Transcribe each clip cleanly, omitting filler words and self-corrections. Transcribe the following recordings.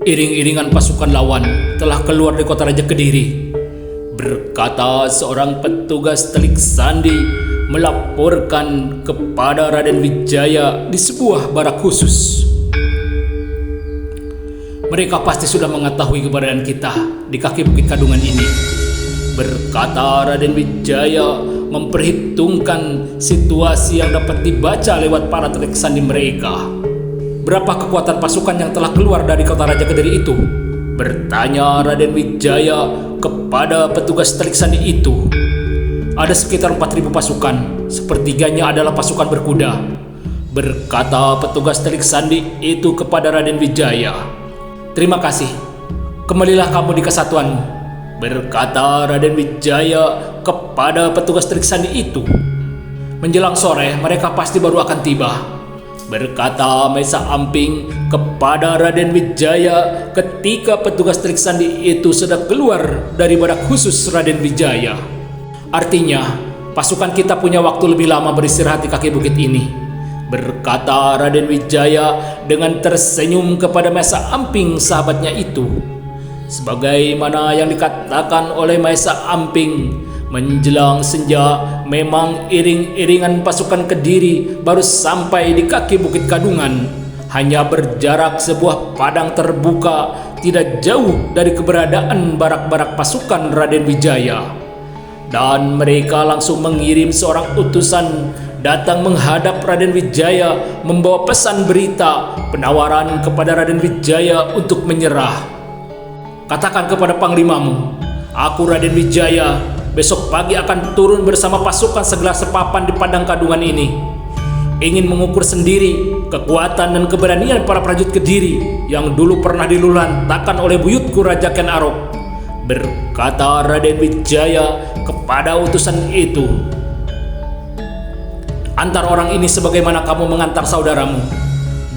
Iring-iringan pasukan lawan telah keluar dari kota Raja Kediri, berkata seorang petugas telik sandi melaporkan kepada Raden Wijaya di sebuah barak khusus. Mereka pasti sudah mengetahui keberadaan kita di kaki Bukit Kadungan ini, berkata Raden Wijaya memperhitungkan situasi yang dapat dibaca lewat para telik sandi mereka. Berapa kekuatan pasukan yang telah keluar dari kota Raja Kediri itu? Bertanya Raden Wijaya kepada petugas telik sandi itu. Ada sekitar 4.000 pasukan, sepertiganya adalah pasukan berkuda, berkata petugas telik sandi itu kepada Raden Wijaya. Terima kasih, kembalilah kamu di kesatuanmu, berkata Raden Wijaya kepada petugas telik sandi itu. Menjelang sore mereka pasti baru akan tiba, berkata Maesa Amping kepada Raden Wijaya ketika petugas telik sandi itu sudah keluar dari barak khusus Raden Wijaya. Artinya, pasukan kita punya waktu lebih lama beristirahat di kaki bukit ini, berkata Raden Wijaya dengan tersenyum kepada Maesa Amping sahabatnya itu. Sebagaimana yang dikatakan oleh Maesa Amping, menjelang senja memang iring-iringan pasukan Kediri baru sampai di kaki Bukit Kadungan, hanya berjarak sebuah padang terbuka tidak jauh dari keberadaan barak-barak pasukan Raden Wijaya. Dan mereka langsung mengirim seorang utusan datang menghadap Raden Wijaya membawa pesan berita penawaran kepada Raden Wijaya untuk menyerah. Katakan kepada panglimamu, aku Raden Wijaya besok pagi akan turun bersama pasukan segelar sepapan di padang Kadungan ini, ingin mengukur sendiri kekuatan dan keberanian para prajurit Kediri yang dulu pernah dilulantakan oleh buyutku Raja Ken Arok, berkata Raden Wijaya kepada utusan itu. Antar orang ini sebagaimana kamu mengantar saudaramu,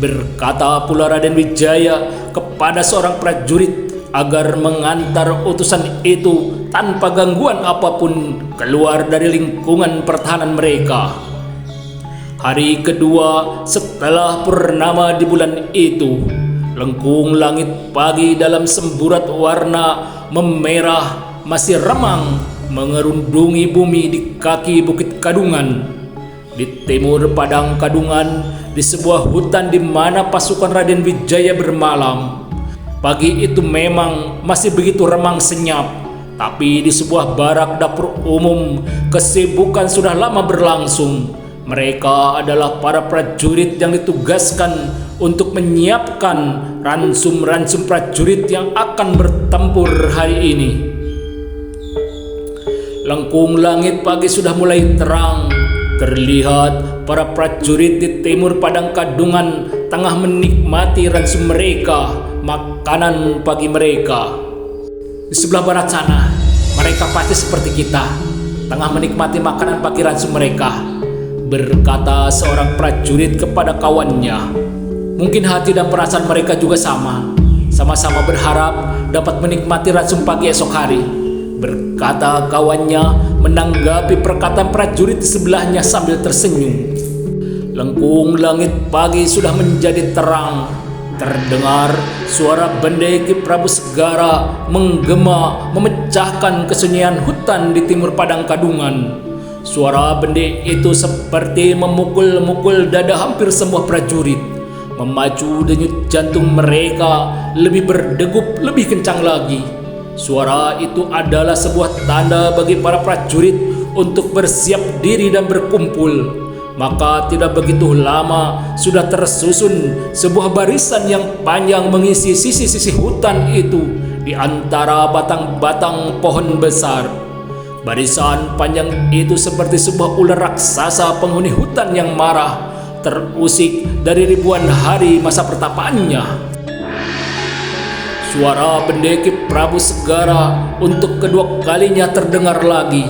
berkata pula Raden Wijaya kepada seorang prajurit agar mengantar utusan itu tanpa gangguan apapun keluar dari lingkungan pertahanan mereka. Hari kedua setelah purnama di bulan itu, lengkung langit pagi dalam semburat warna memerah masih remang mengerundungi bumi di kaki Bukit Kadungan. Di timur padang Kadungan, di sebuah hutan di mana pasukan Raden Wijaya bermalam. Pagi itu memang masih begitu remang senyap, tapi di sebuah barak dapur umum kesibukan sudah lama berlangsung. Mereka adalah para prajurit yang ditugaskan untuk menyiapkan ransum-ransum prajurit yang akan bertempur hari ini. Lengkung langit pagi sudah mulai terang. Terlihat para prajurit di timur padang Kadungan tengah menikmati ransum mereka, makanan pagi mereka. Di sebelah barat sana, mereka pasti seperti kita, tengah menikmati makanan pagi ransum mereka, berkata seorang prajurit kepada kawannya. Mungkin hati dan perasaan mereka juga sama-sama berharap dapat menikmati ransum pagi esok hari, berkata kawannya menanggapi perkataan prajurit di sebelahnya sambil tersenyum. Lengkung langit pagi sudah menjadi terang. Terdengar suara Bendeki Prabu Segara menggema memecahkan kesunyian hutan di timur padang Kadungan. Suara bende itu seperti memukul-mukul dada hampir semua prajurit, memacu denyut jantung mereka lebih berdegup lebih kencang lagi. Suara itu adalah sebuah tanda bagi para prajurit untuk bersiap diri dan berkumpul. Maka tidak begitu lama sudah tersusun sebuah barisan yang panjang mengisi sisi-sisi hutan itu di antara batang-batang pohon besar. Barisan panjang itu seperti sebuah ular raksasa penghuni hutan yang marah, terusik dari ribuan hari masa pertapaannya. Suara Bendeki Prabu Segara untuk kedua kalinya terdengar lagi.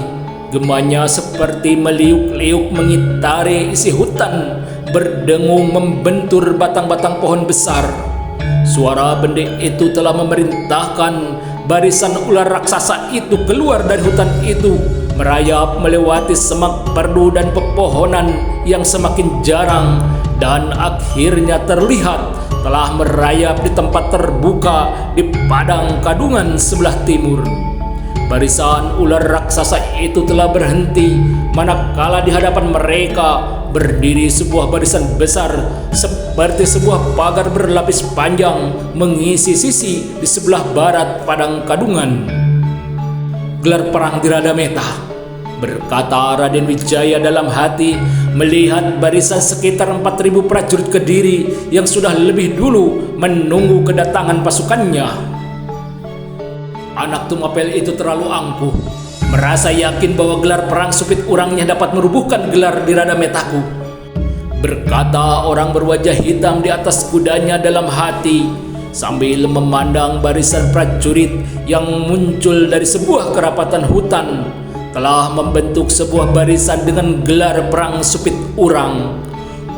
Gemanya seperti meliuk-liuk mengitari isi hutan, berdengung membentur batang-batang pohon besar. Suara bende itu telah memerintahkan barisan ular raksasa itu keluar dari hutan itu, merayap melewati semak perdu dan pepohonan yang semakin jarang, dan akhirnya terlihat telah merayap di tempat terbuka di padang Kadungan sebelah timur. Barisan ular raksasa itu telah berhenti manakala di hadapan mereka berdiri sebuah barisan besar seperti sebuah pagar berlapis panjang mengisi sisi di sebelah barat padang Kadungan. "Gelar perang di Radameta," berkata Raden Wijaya dalam hati melihat barisan sekitar 4.000 prajurit Kediri yang sudah lebih dulu menunggu kedatangan pasukannya. Anak Tumapel itu terlalu angkuh, merasa yakin bahwa gelar perang Supit Urangnya dapat merubuhkan gelar di Radametaku, berkata orang berwajah hitam di atas kudanya dalam hati sambil memandang barisan prajurit yang muncul dari sebuah kerapatan hutan telah membentuk sebuah barisan dengan gelar perang Supit Urang.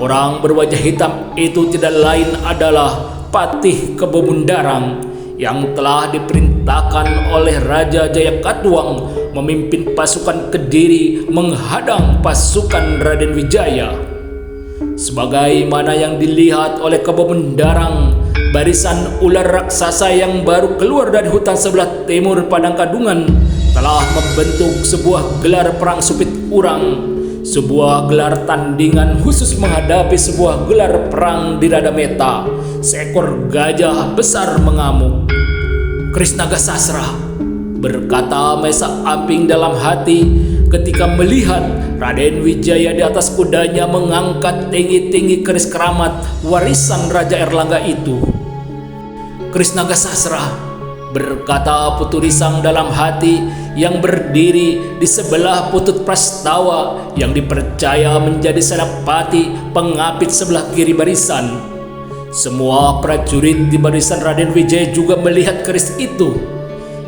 Orang berwajah hitam itu tidak lain adalah Patih Kebobondarang yang telah diperintahkan oleh Raja Jayakatwang memimpin pasukan Kediri menghadang pasukan Raden Wijaya. Sebagaimana yang dilihat oleh Kebobondarang, barisan ular raksasa yang baru keluar dari hutan sebelah timur padang Kadungan telah membentuk sebuah gelar perang Supit Urang, sebuah gelar tandingan khusus menghadapi sebuah gelar perang di Radameta. Seekor gajah besar mengamuk. "Krisnaga Sasra," berkata Maesa Amping dalam hati ketika melihat Raden Wijaya di atas kudanya mengangkat tinggi-tinggi keris keramat warisan Raja Erlangga itu. "Krisnaga Sasra," berkata Putu Risang dalam hati yang berdiri di sebelah Putut Prastawa yang dipercaya menjadi senapati pengapit sebelah kiri barisan. Semua prajurit di barisan Raden Wijaya juga melihat keris itu.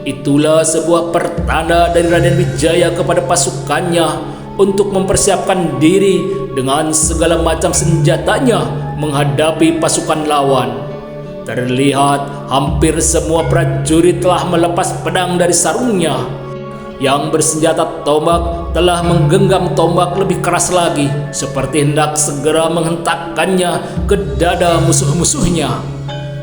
Itulah sebuah pertanda dari Raden Wijaya kepada pasukannya untuk mempersiapkan diri dengan segala macam senjatanya menghadapi pasukan lawan. Terlihat hampir semua prajurit telah melepas pedang dari sarungnya. Yang bersenjata tombak telah menggenggam tombak lebih keras lagi, seperti hendak segera menghentakkannya ke dada musuh-musuhnya.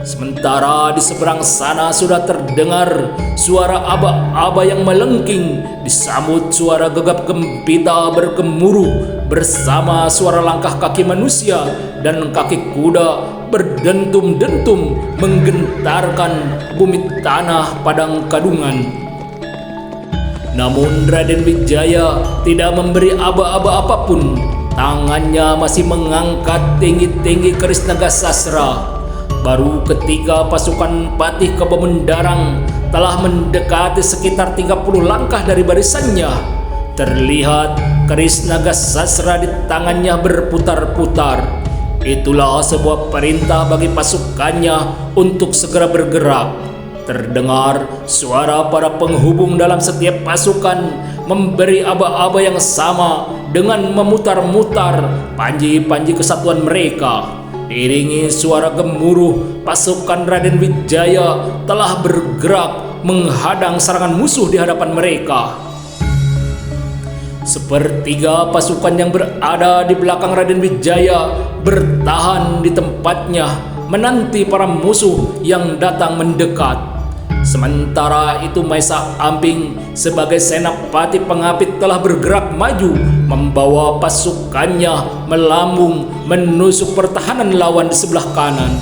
Sementara di seberang sana sudah terdengar suara aba-aba yang melengking, disambut suara gegap gempita bergemuruh bersama suara langkah kaki manusia dan kaki kuda berdentum-dentum menggentarkan bumi tanah padang Kadungan. Namun Raden Wijaya tidak memberi aba-aba apapun. Tangannya masih mengangkat tinggi-tinggi keris naga sasra. Baru ketika pasukan Patih Kebobondarang telah mendekati sekitar 30 langkah dari barisannya, terlihat keris naga sasra di tangannya berputar-putar. Itulah sebuah perintah bagi pasukannya untuk segera bergerak. Terdengar suara para penghubung dalam setiap pasukan memberi aba-aba yang sama dengan memutar-mutar panji-panji kesatuan mereka. Diiringi suara gemuruh, pasukan Raden Wijaya telah bergerak menghadang serangan musuh di hadapan mereka. Sepertiga pasukan yang berada di belakang Raden Wijaya bertahan di tempatnya menanti para musuh yang datang mendekat. Sementara itu Maesa Amping sebagai senapati pengapit telah bergerak maju membawa pasukannya melambung menusuk pertahanan lawan di sebelah kanan.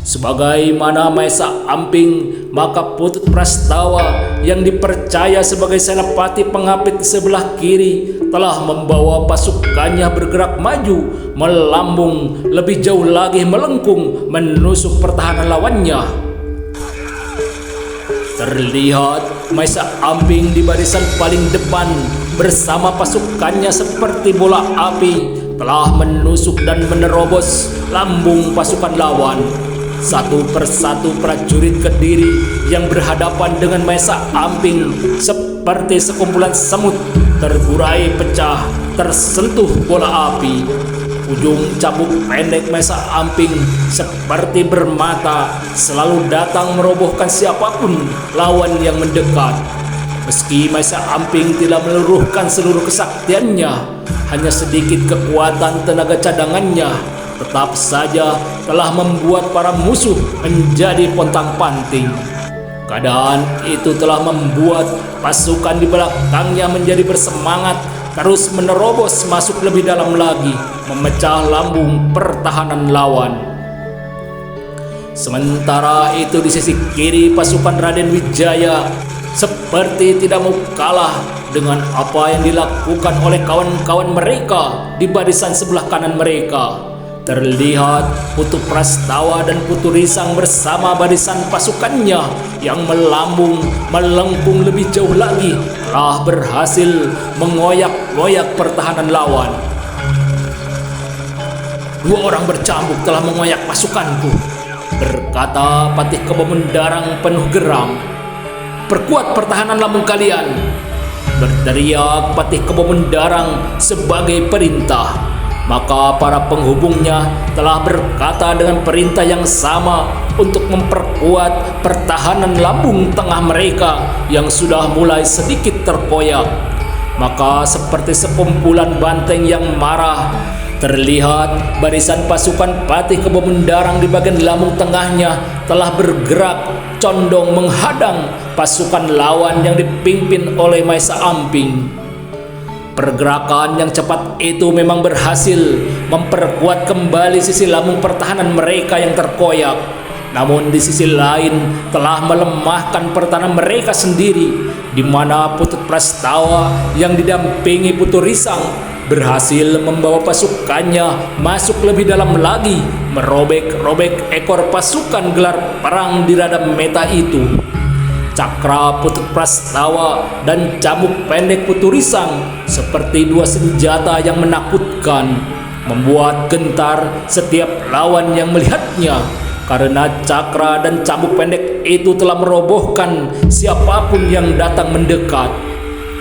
Sebagaimana Maesa Amping, maka Putut Prastawa yang dipercaya sebagai senapati pengapit di sebelah kiri telah membawa pasukannya bergerak maju melambung lebih jauh lagi melengkung menusuk pertahanan lawannya. Terlihat Maesa Amping di barisan paling depan bersama pasukannya seperti bola api telah menusuk dan menerobos lambung pasukan lawan. Satu persatu prajurit Kediri yang berhadapan dengan Maesa Amping seperti sekumpulan semut terburai pecah tersentuh bola api. Ujung cabuk pendek Maesa Amping seperti bermata selalu datang merobohkan siapapun lawan yang mendekat. Meski Maesa Amping tidak meluruhkan seluruh kesaktiannya, hanya sedikit kekuatan tenaga cadangannya tetap saja telah membuat para musuh menjadi pontang-panting. Keadaan itu telah membuat pasukan di belakangnya menjadi bersemangat terus menerobos masuk lebih dalam lagi, memecah lambung pertahanan lawan. Sementara itu di sisi kiri pasukan Raden Wijaya seperti tidak mau kalah dengan apa yang dilakukan oleh kawan-kawan mereka di barisan sebelah kanan mereka. Terlihat Putu Prastawa dan Putu Risang bersama barisan pasukannya yang melengkung lebih jauh lagi telah berhasil mengoyak-ngoyak pertahanan lawan. "Dua orang bercambuk telah mengoyak pasukanku," berkata Patih Kebo Mendarang penuh geram. "Perkuat pertahanan lambung kalian," berteriak Patih Kebo Mendarang sebagai perintah. Maka para penghubungnya telah berkata dengan perintah yang sama untuk memperkuat pertahanan lambung tengah mereka yang sudah mulai sedikit terkoyak. Maka seperti sekumpulan banteng yang marah, terlihat barisan pasukan Patih Kebo Mendarang di bagian lambung tengahnya telah bergerak condong menghadang pasukan lawan yang dipimpin oleh Maesa Amping. Pergerakan yang cepat itu memang berhasil memperkuat kembali sisi lambung pertahanan mereka yang terkoyak. Namun di sisi lain telah melemahkan pertahanan mereka sendiri, di mana Putu Prastawa yang didampingi Putu Risang berhasil membawa pasukannya masuk lebih dalam lagi, merobek-robek ekor pasukan gelar perang di Rada Meta itu. Cakra Putu Prastawa dan cambuk pendek Putu Risang seperti dua senjata yang menakutkan, membuat gentar setiap lawan yang melihatnya, karena cakra dan cambuk pendek itu telah merobohkan siapapun yang datang mendekat.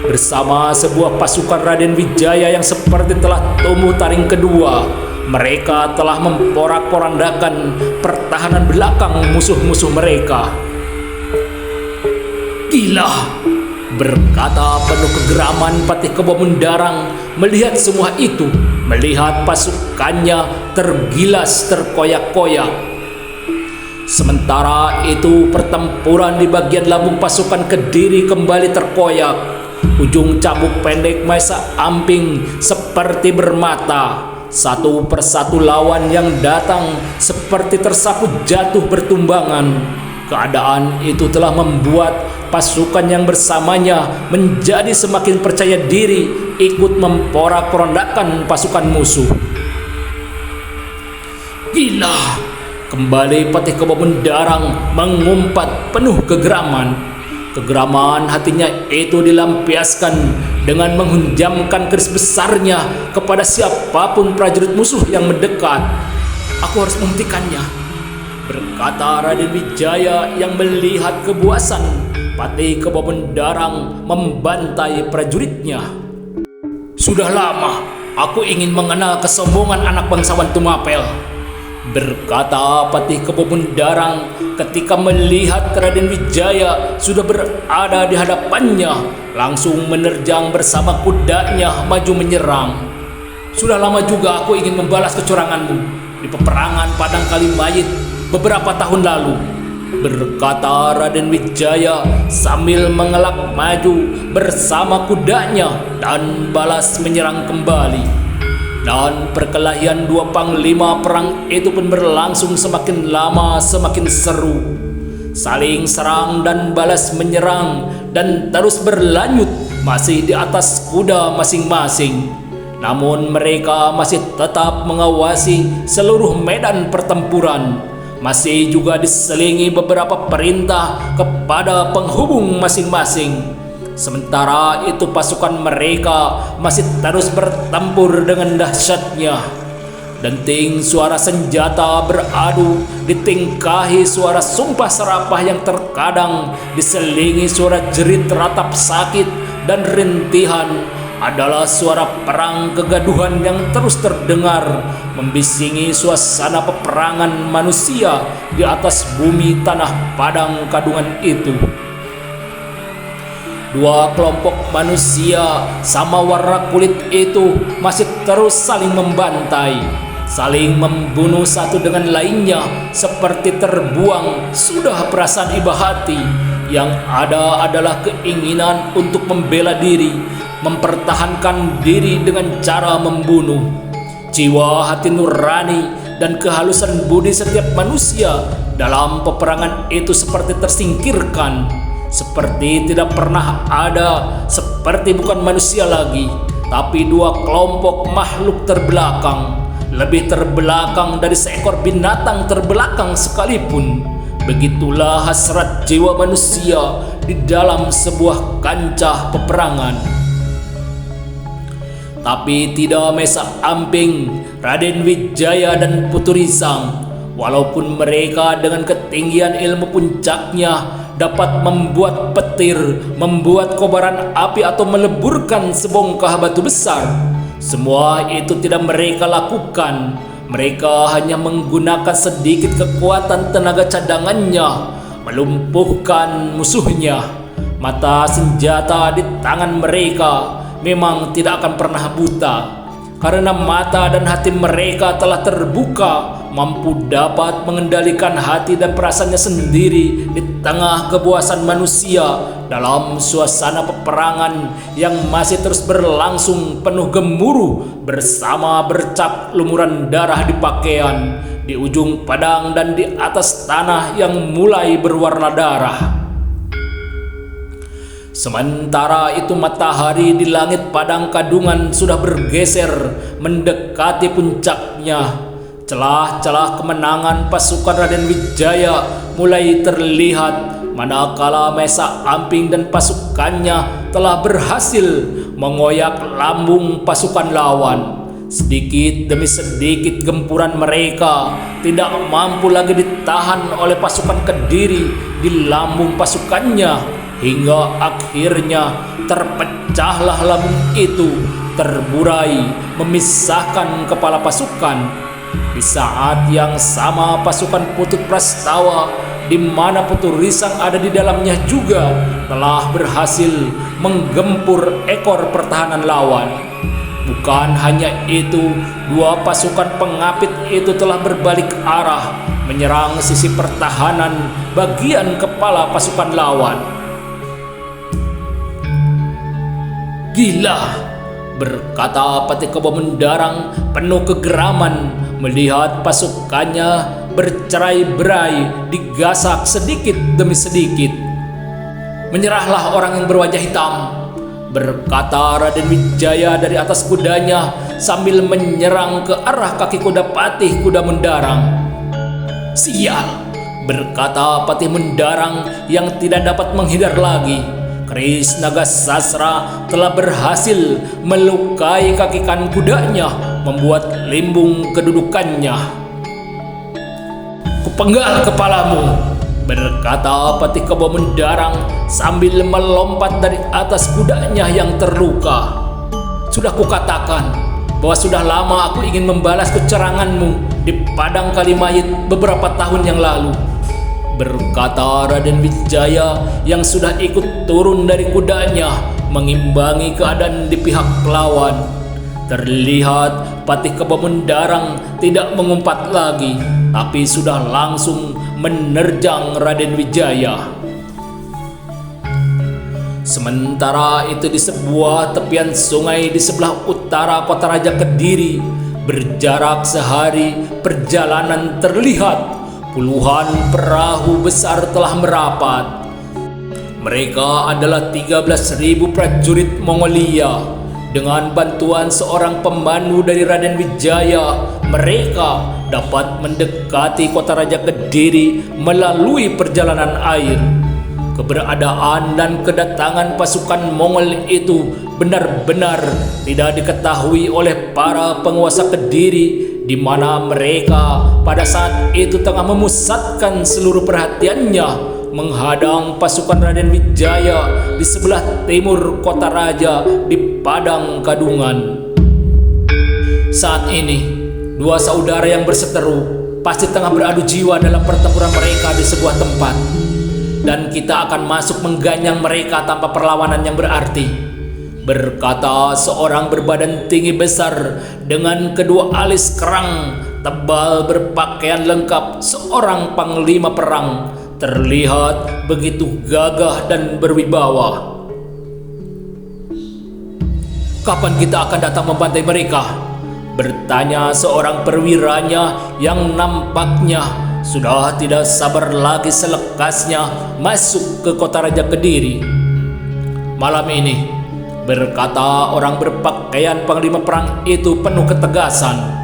Bersama sebuah pasukan Raden Wijaya yang seperti telah tumbuh taring kedua, mereka telah memporak-porandakan pertahanan belakang musuh-musuh mereka. "Gila!" berkata penuh kegeraman Patih Kebo Mendarang melihat semua itu, melihat pasukannya tergilas terkoyak-koyak. Sementara itu pertempuran di bagian lambung pasukan Kediri kembali terkoyak. Ujung cambuk pendek Maesa Amping seperti bermata. Satu persatu lawan yang datang seperti tersapu jatuh bertumbangan. Keadaan itu telah membuat pasukan yang bersamanya menjadi semakin percaya diri ikut memporak-porandakan pasukan musuh. "Gila!" kembali Patih Kebo Mendarang mengumpat penuh kegeraman. Kegeraman hatinya itu dilampiaskan dengan menghunjamkan keris besarnya kepada siapapun prajurit musuh yang mendekat. "Aku harus menghentikannya," berkata Raden Wijaya yang melihat kebuasan Patih Kebo Mendarang membantai prajuritnya. "Sudah lama aku ingin mengenal kesombongan anak bangsawan Tumapel," berkata Patih Kebo Mendarang ketika melihat Raden Wijaya sudah berada di hadapannya, langsung menerjang bersama kudanya maju menyerang. "Sudah lama juga aku ingin membalas kecuranganmu di peperangan Padang Kalimayit beberapa tahun lalu," berkata Raden Wijaya sambil mengelak maju bersama kudanya dan balas menyerang kembali. Dan perkelahian dua panglima perang itu pun berlangsung semakin lama semakin seru. Saling serang dan balas menyerang dan terus berlanjut masih di atas kuda masing-masing. Namun mereka masih tetap mengawasi seluruh medan pertempuran. Masih juga diselingi beberapa perintah kepada penghubung masing-masing. Sementara itu pasukan mereka masih terus bertempur dengan dahsyatnya. Denting suara senjata beradu ditingkahi suara sumpah serapah yang terkadang diselingi suara jerit ratap sakit dan rintihan. Adalah suara perang kegaduhan yang terus terdengar membisingi suasana peperangan manusia di atas bumi tanah Padang Kadungan itu. Dua kelompok manusia sama warna kulit itu masih terus saling membantai. saling membunuh satu dengan lainnya seperti terbuang sudah perasaan iba hati. Yang ada adalah keinginan untuk membela diri, mempertahankan diri dengan cara membunuh. Jiwa hati nurani dan kehalusan budi setiap manusia dalam peperangan itu seperti tersingkirkan, seperti tidak pernah ada, seperti bukan manusia lagi, tapi dua kelompok makhluk terbelakang, lebih terbelakang dari seekor binatang terbelakang sekalipun. Begitulah hasrat jiwa manusia di dalam sebuah kancah peperangan. Tapi tidak Mesa Amping, Raden Wijaya dan Putu Risang, walaupun mereka dengan ketinggian ilmu puncaknya dapat membuat petir, membuat kobaran api atau meleburkan sebongkah batu besar, semua itu tidak mereka lakukan. Mereka hanya menggunakan sedikit kekuatan tenaga cadangannya melumpuhkan musuhnya. Mata senjata di tangan mereka memang tidak akan pernah buta, karena mata dan hati mereka telah terbuka, mampu dapat mengendalikan hati dan perasaannya sendiri di tengah kebuasan manusia dalam suasana peperangan yang masih terus berlangsung penuh gemuruh bersama bercak lumuran darah di pakaian, di ujung padang dan di atas tanah yang mulai berwarna darah. Sementara itu matahari di langit padang Kadungan sudah bergeser mendekati puncaknya. Celah-celah kemenangan pasukan Raden Wijaya mulai terlihat manakala Mesa Amping dan pasukannya telah berhasil mengoyak lambung pasukan lawan. Sedikit demi sedikit gempuran mereka tidak mampu lagi ditahan oleh pasukan Kediri di lambung pasukannya, hingga akhirnya terpecahlah lambung itu, terburai memisahkan kepala pasukan. Di saat yang sama pasukan Putut Prastawa, di mana Putu Risang ada di dalamnya juga, telah berhasil menggempur ekor pertahanan lawan. Bukan hanya itu, dua pasukan pengapit itu telah berbalik arah menyerang sisi pertahanan bagian kepala pasukan lawan. "Gila," berkata Patikobo Mendarang penuh kegeraman melihat pasukannya bercerai-berai, digasak sedikit demi sedikit. "Menyerahlah orang yang berwajah hitam," berkata Raden Wijaya dari atas kudanya sambil menyerang ke arah kaki kuda Patih Kuda Mendarang. "Sial," berkata Patih Mendarang yang tidak dapat menghindar lagi. Keris Naga Sasra telah berhasil melukai kaki kanan kudanya, membuat limbung kedudukannya. "Kupenggal kepalamu," berkata Patikobo Mendarang sambil melompat dari atas kudanya yang terluka. "Sudah kukatakan bahwa sudah lama aku ingin membalas kecuranganmu di padang Kalimayit beberapa tahun yang lalu," berkata Raden Wijaya yang sudah ikut turun dari kudanya mengimbangi keadaan di pihak lawan. Terlihat Patikobo Mendarang tidak mengumpat lagi, tapi sudah langsung menerjang Raden Wijaya. Sementara itu di sebuah tepian sungai di sebelah utara kota Raja Kediri, berjarak sehari perjalanan, terlihat puluhan perahu besar telah merapat. Mereka adalah 13.000 prajurit Mongolia. Dengan bantuan seorang pemandu dari Raden Wijaya, mereka dapat mendekati kota Raja Kediri melalui perjalanan air. Keberadaan dan kedatangan pasukan Mongol itu benar-benar tidak diketahui oleh para penguasa Kediri, di mana mereka pada saat itu tengah memusatkan seluruh perhatiannya menghadang pasukan Raden Wijaya di sebelah timur kota raja di padang Kadungan. Saat ini, dua saudara yang berseteru pasti tengah beradu jiwa dalam pertempuran mereka di sebuah tempat, dan kita akan masuk mengganyang mereka tanpa perlawanan yang berarti. berkata seorang berbadan tinggi besar dengan kedua alis kerang tebal berpakaian lengkap, seorang panglima perang, terlihat begitu gagah dan berwibawa. "Kapan kita akan datang membantai mereka?" bertanya seorang perwiranya yang nampaknya sudah tidak sabar lagi selekasnya masuk ke kota Raja Kediri. "Malam ini," berkata orang berpakaian panglima perang itu penuh ketegasan.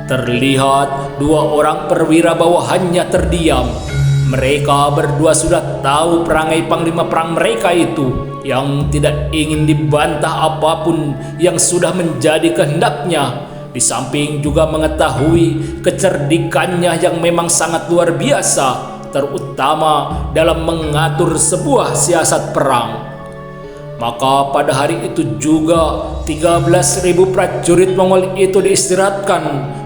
Terlihat dua orang perwira bawahannya terdiam. Mereka berdua sudah tahu perangai panglima perang mereka itu yang tidak ingin dibantah apapun yang sudah menjadi kehendaknya. Di samping juga mengetahui kecerdikannya yang memang sangat luar biasa, terutama dalam mengatur sebuah siasat perang. Maka pada hari itu juga 13.000 prajurit Mongol itu diistirahatkan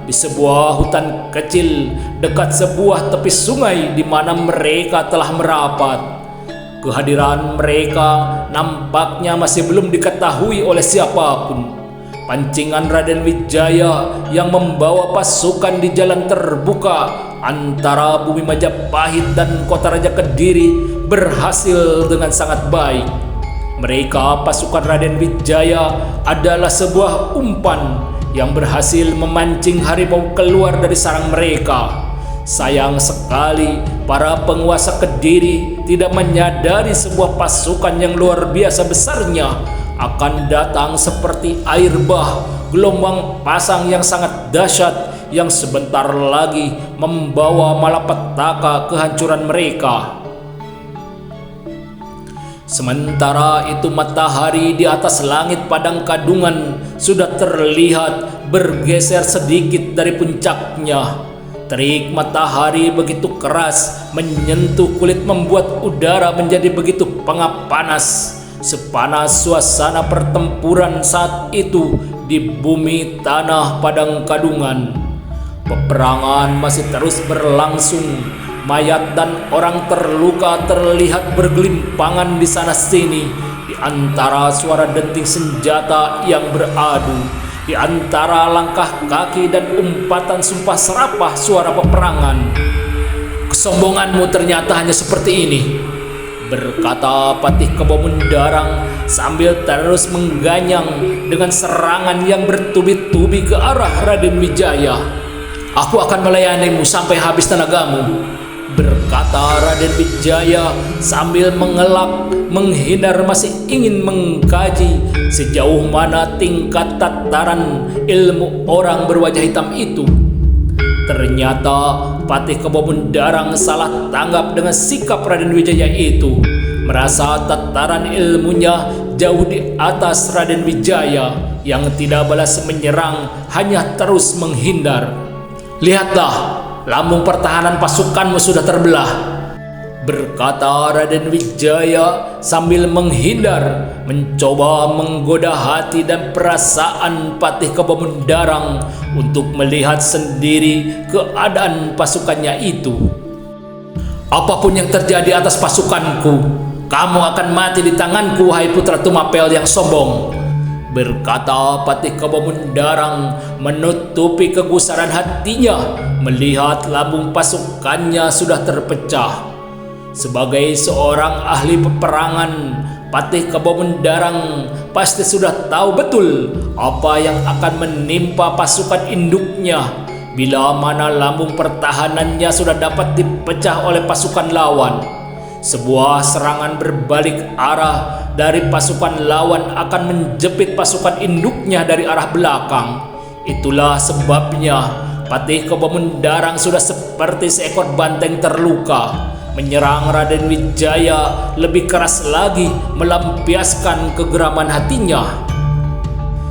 di sebuah hutan kecil dekat sebuah tepi sungai di mana mereka telah merapat. Kehadiran mereka nampaknya masih belum diketahui oleh siapapun. Pancingan Raden Wijaya yang membawa pasukan di jalan terbuka antara bumi Majapahit dan kota Raja Kediri berhasil dengan sangat baik. Mereka, pasukan Raden Wijaya, adalah sebuah umpan yang berhasil memancing harimau keluar dari sarang mereka. Sayang sekali para penguasa Kediri tidak menyadari sebuah pasukan yang luar biasa besarnya akan datang seperti air bah, gelombang pasang yang sangat dahsyat yang sebentar lagi membawa malapetaka kehancuran mereka. Sementara itu matahari di atas langit padang Kadungan sudah terlihat bergeser sedikit dari puncaknya. Terik matahari begitu keras menyentuh kulit membuat udara menjadi begitu pengap panas. Sepanas suasana pertempuran saat itu di bumi tanah padang Kadungan. Peperangan masih terus berlangsung. Mayat dan orang terluka terlihat bergelimpangan di sana sini, di antara suara denting senjata yang beradu, di antara langkah kaki dan umpatan sumpah serapah suara peperangan. "Kesombonganmu ternyata hanya seperti ini," berkata Patih Kebo Mendarang sambil terus mengganyang dengan serangan yang bertubi-tubi ke arah Raden Wijaya. "Aku akan melayanimu sampai habis tenagamu," berkata Raden Wijaya sambil mengelak, menghindar masih ingin mengkaji sejauh mana tingkat tataran ilmu orang berwajah hitam itu. Ternyata Patih Kebo Mendarang salah tanggap dengan sikap Raden Wijaya itu, merasa tataran ilmunya jauh di atas Raden Wijaya yang tidak balas menyerang, hanya terus menghindar. "Lihatlah, lambung pertahanan pasukanmu sudah terbelah," berkata Raden Wijaya sambil menghindar, mencoba menggoda hati dan perasaan Patih Kebo Mendarang untuk melihat sendiri keadaan pasukannya itu. "Apapun yang terjadi atas pasukanku, kamu akan mati di tanganku, wahai putra Tumapel yang sombong," berkata Patih Kebo Mendarang menutupi kegusaran hatinya melihat lambung pasukannya sudah terpecah. Sebagai seorang ahli peperangan, Patih Kebo Mendarang pasti sudah tahu betul apa yang akan menimpa pasukan induknya bila mana lambung pertahanannya sudah dapat dipecah oleh pasukan lawan. Sebuah serangan berbalik arah dari pasukan lawan akan menjepit pasukan induknya dari arah belakang. Itulah sebabnya Patih Kebo Mendarang sudah seperti seekor banteng terluka, menyerang Raden Wijaya lebih keras lagi, melampiaskan kegeraman hatinya.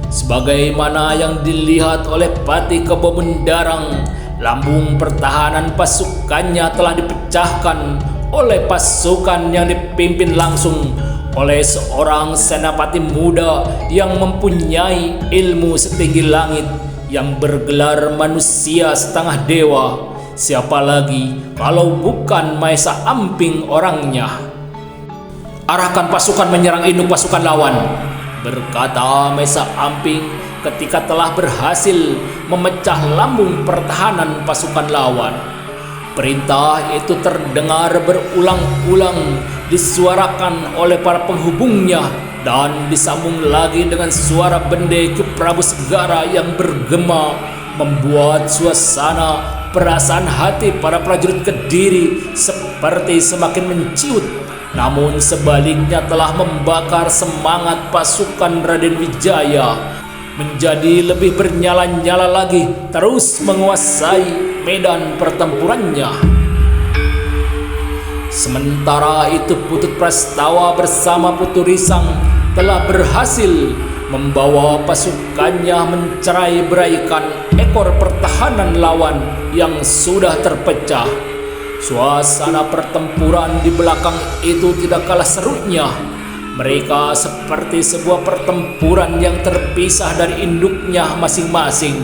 Sebagaimana yang dilihat oleh Patih Kebo Mendarang, lambung pertahanan pasukannya telah dipecahkan oleh pasukan yang dipimpin langsung oleh seorang senapati muda yang mempunyai ilmu setinggi langit, yang bergelar manusia setengah dewa. Siapa lagi kalau bukan Maesa Amping orangnya. "Arahkan pasukan menyerang induk pasukan lawan," berkata Mesa Amping ketika telah berhasil memecah lambung pertahanan pasukan lawan. Perintah itu terdengar berulang-ulang disuarakan oleh para penghubungnya dan disambung lagi dengan suara bende Ki Prabu Segara yang bergema, membuat suasana perasaan hati para prajurit Kediri seperti semakin menciut, namun sebaliknya telah membakar semangat pasukan Raden Wijaya menjadi lebih bernyala-nyala lagi, terus menguasai medan pertempurannya. Sementara itu Putut Prastawa bersama Putu Risang telah berhasil membawa pasukannya mencerai-beraikan ekor pertahanan lawan yang sudah terpecah. Suasana pertempuran di belakang itu tidak kalah serunya. Mereka seperti sebuah pertempuran yang terpisah dari induknya masing-masing.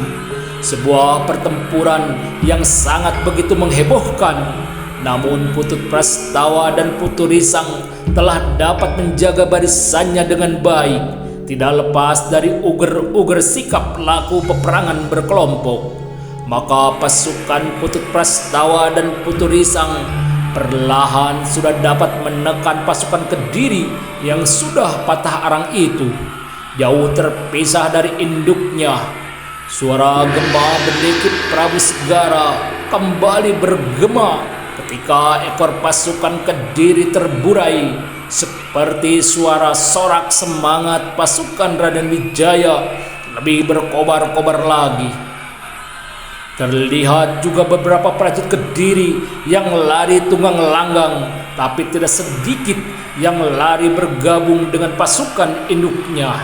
Sebuah pertempuran yang sangat begitu menghebohkan. Namun Putut Prastawa dan Putu Risang telah dapat menjaga barisannya dengan baik, tidak lepas dari uger-uger sikap laku peperangan berkelompok. Maka pasukan Putut Prastawa dan Putu Risang perlahan sudah dapat menekan pasukan Kediri yang sudah patah arang itu, jauh terpisah dari induknya. Suara gema bende Ki Prabu Segara kembali bergema ketika ekor pasukan Kediri terburai, seperti suara sorak semangat pasukan Raden Wijaya lebih berkobar-kobar lagi. Terlihat juga beberapa prajurit Kediri yang lari tunggang langgang, tapi tidak sedikit yang lari bergabung dengan pasukan induknya.